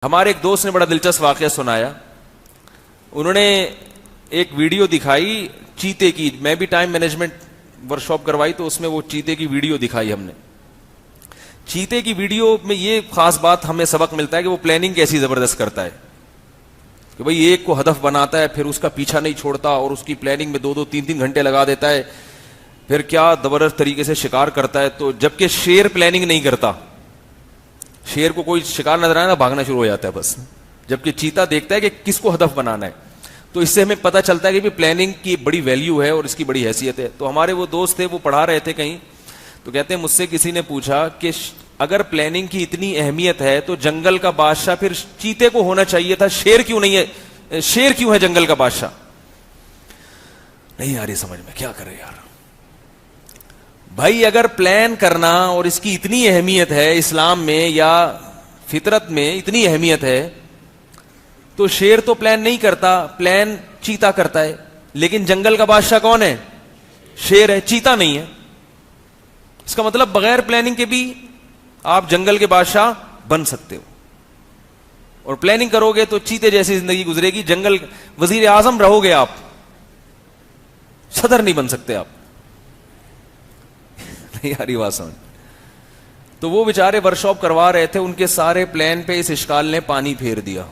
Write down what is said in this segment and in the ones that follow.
ہمارے ایک دوست نے بڑا دلچسپ واقعہ سنایا. انہوں نے ایک ویڈیو دکھائی چیتے کی. میں بھی ٹائم مینجمنٹ ورکشاپ کروائی تو اس میں وہ چیتے کی ویڈیو دکھائی ہم نے. چیتے کی ویڈیو میں یہ خاص بات ہمیں سبق ملتا ہے کہ وہ پلاننگ کیسی زبردست کرتا ہے کہ بھئی ایک کو ہدف بناتا ہے پھر اس کا پیچھا نہیں چھوڑتا اور اس کی پلاننگ میں 2-3 گھنٹے لگا دیتا ہے. پھر کیا زبردست طریقے سے شکار کرتا ہے. تو جبکہ شیر پلاننگ نہیں کرتا, شیر کو کوئی شکار نظر آئے نا بھاگنا شروع ہو جاتا ہے بس, جبکہ چیتا دیکھتا ہے کہ کس کو ہدف بنانا ہے. تو اس سے ہمیں پتہ چلتا ہے کہ پلاننگ کی بڑی ویلیو ہے اور اس کی بڑی حیثیت ہے. تو ہمارے وہ دوست تھے, وہ پڑھا رہے تھے کہیں, تو کہتے ہیں مجھ سے کسی نے پوچھا کہ اگر پلاننگ کی اتنی اہمیت ہے تو جنگل کا بادشاہ پھر چیتے کو ہونا چاہیے تھا, شیر کیوں نہیں ہے؟ شیر کیوں ہے جنگل کا بادشاہ؟ نہیں آ رہی سمجھ میں, کیا کرے یار بھائی. اگر پلان کرنا اور اس کی اتنی اہمیت ہے اسلام میں یا فطرت میں اتنی اہمیت ہے تو شیر تو پلان نہیں کرتا, پلان چیتا کرتا ہے. لیکن جنگل کا بادشاہ کون ہے؟ شیر ہے, چیتا نہیں ہے. اس کا مطلب بغیر پلاننگ کے بھی آپ جنگل کے بادشاہ بن سکتے ہو, اور پلاننگ کرو گے تو چیتے جیسی زندگی گزرے گی. جنگل وزیر اعظم رہو گے آپ, صدر نہیں بن سکتے آپ. نہیں یاری بات سمجھ. تو وہ بیچارے ورکشاپ کروا رہے تھے, ان کے سارے پلان پہ اس اشکال نے پانی پھیر دیا.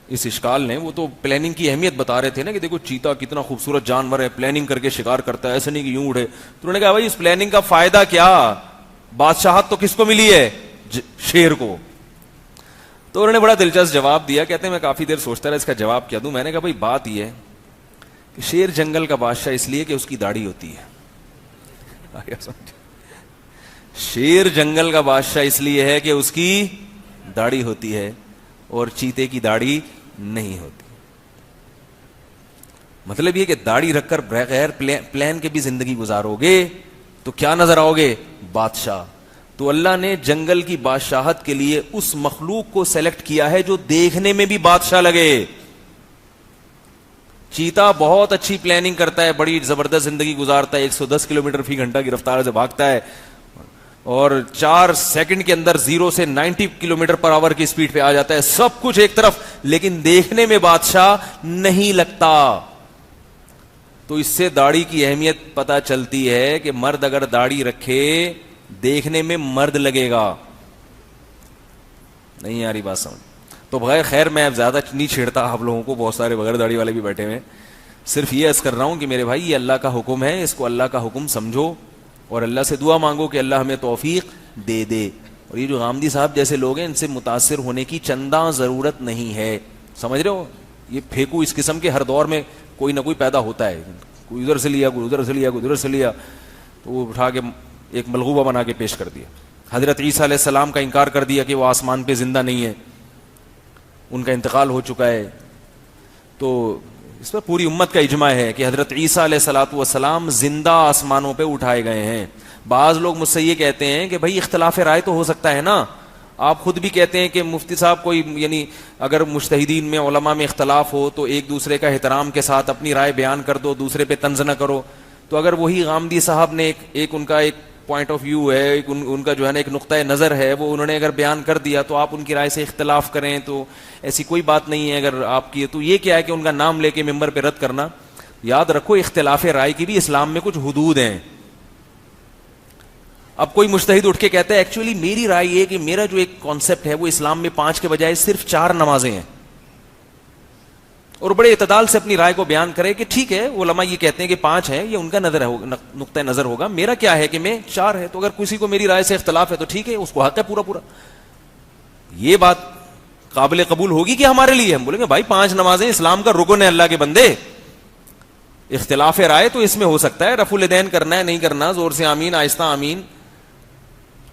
اس اشکال نے, وہ تو پلاننگ کی اہمیت بتا رہے تھے نا کہ دیکھو چیتا کتنا خوبصورت جانور ہے, پلاننگ کر کے شکار کرتا ہے, ایسے نہیں کہ یوں اڑے. تو انہوں نے کہا بھائی اس پلاننگ کا فائدہ کیا, بادشاہت تو کس کو ملی ہے؟ شیر کو. تو انہوں نے بڑا دلچسپ جواب دیا. کہتے ہیں میں کافی دیر سوچتا رہا اس کا جواب کیا دوں. میں نے کہا بھائی بات یہ ہے کہ شیر جنگل کا بادشاہ اس لیے کہ اس کی داڑھی ہوتی ہے. شیر جنگل کا بادشاہ اس لیے ہے کہ اس کی داڑھی ہوتی ہے اور چیتے کی داڑھی نہیں ہوتی. مطلب یہ کہ داڑھی رکھ کر بغیر پلان کے بھی زندگی گزارو گے تو کیا نظر آؤ گے؟ بادشاہ. تو اللہ نے جنگل کی بادشاہت کے لیے اس مخلوق کو سلیکٹ کیا ہے جو دیکھنے میں بھی بادشاہ لگے. چیتا بہت اچھی پلاننگ کرتا ہے, بڑی زبردست زندگی گزارتا ہے, 110 کلومیٹر فی گھنٹہ کی رفتار سے بھاگتا ہے اور 4 سیکنڈ کے اندر 0 سے 90 کلومیٹر پر آور کی سپیڈ پہ آ جاتا ہے. سب کچھ ایک طرف, لیکن دیکھنے میں بادشاہ نہیں لگتا. تو اس سے داڑھی کی اہمیت پتہ چلتی ہے کہ مرد اگر داڑھی رکھے دیکھنے میں مرد لگے گا. نہیں یاری بات سمجھ. تو بغیر خیر میں اب زیادہ نہیں چھیڑتا آپ لوگوں کو, بہت سارے بغیر داڑھی والے بھی بیٹھے ہوئے. صرف یہ عرض کر رہا ہوں کہ میرے بھائی یہ اللہ کا حکم ہے, اس کو اللہ کا حکم سمجھو اور اللہ سے دعا مانگو کہ اللہ ہمیں توفیق دے دے. اور یہ جو غامدی صاحب جیسے لوگ ہیں ان سے متاثر ہونے کی چندہ ضرورت نہیں ہے, سمجھ رہے ہو. یہ پھینکو اس قسم کے ہر دور میں کوئی نہ کوئی پیدا ہوتا ہے, کوئی ادھر سے لیا, کوئی ادھر سے لیا, کوئی ادھر سے لیا, تو وہ اٹھا کے ایک ملغوبہ بنا کے پیش کر دیا. حضرت عیسیٰ علیہ السلام کا انکار کر دیا کہ وہ آسمان پہ زندہ نہیں ہے, ان کا انتقال ہو چکا ہے. تو اس پر پوری امت کا اجماع ہے کہ حضرت عیسیٰ علیہ الصلوۃ والسلام زندہ آسمانوں پہ اٹھائے گئے ہیں. بعض لوگ مجھ سے یہ کہتے ہیں کہ بھائی اختلاف رائے تو ہو سکتا ہے نا, آپ خود بھی کہتے ہیں کہ مفتی صاحب کوئی یعنی اگر مجتہدین میں علماء میں اختلاف ہو تو ایک دوسرے کا احترام کے ساتھ اپنی رائے بیان کر دو, دوسرے پہ طنز نہ کرو. تو اگر وہی غامدی صاحب نے ایک ان کا ایک پوائنٹ آف ویو ہے, ان کا جو ہے نا ایک نقطۂ نظر ہے, وہ انہوں نے اگر بیان کر دیا تو آپ ان کی رائے سے اختلاف کریں تو ایسی کوئی بات نہیں ہے اگر آپ کی. تو یہ کیا ہے کہ ان کا نام لے کے ممبر پہ رد کرنا. یاد رکھو اختلاف رائے کی بھی اسلام میں کچھ حدود ہیں. اب کوئی مجتہد اٹھ کے کہتا ہے ایکچولی میری رائے یہ کہ میرا جو ایک کانسیپٹ ہے وہ اسلام میں 5 کے بجائے صرف 4 نمازیں ہیں, اور بڑے اعتدال سے اپنی رائے کو بیان کرے کہ ٹھیک ہے علماء یہ کہتے ہیں کہ 5 ہیں, یہ ان کا نقطۂ نظر ہوگا, میرا کیا ہے کہ میں 4 ہے. تو اگر کسی کو میری رائے سے اختلاف ہے تو ٹھیک ہے, اس کو حق ہے پورا. یہ بات قابل قبول ہوگی کہ ہمارے لیے ہم بولیں گے بھائی 5 نمازیں اسلام کا رکن ہے, اللہ کے بندے. اختلاف رائے تو اس میں ہو سکتا ہے, رفع الیدین کرنا ہے نہیں کرنا, زور سے آمین آہستہ آمین,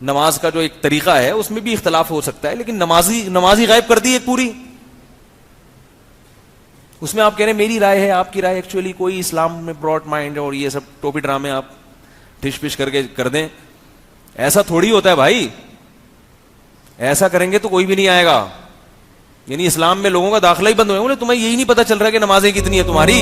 نماز کا جو ایک طریقہ ہے اس میں بھی اختلاف ہو سکتا ہے. لیکن نمازی غائب کر دی ایک پوری, اس میں آپ کہہ رہے ہیں میری رائے ہے آپ کی رائے, ایکچولی کوئی اسلام میں براڈ مائنڈ اور یہ سب ٹوپی ڈرامے آپ ٹش پش کر کے کر دیں. ایسا تھوڑی ہوتا ہے بھائی, ایسا کریں گے تو کوئی بھی نہیں آئے گا. یعنی اسلام میں لوگوں کا داخلہ ہی بند ہو گیا. تمہیں یہی نہیں پتا چل رہا کہ نمازیں کتنی ہے تمہاری.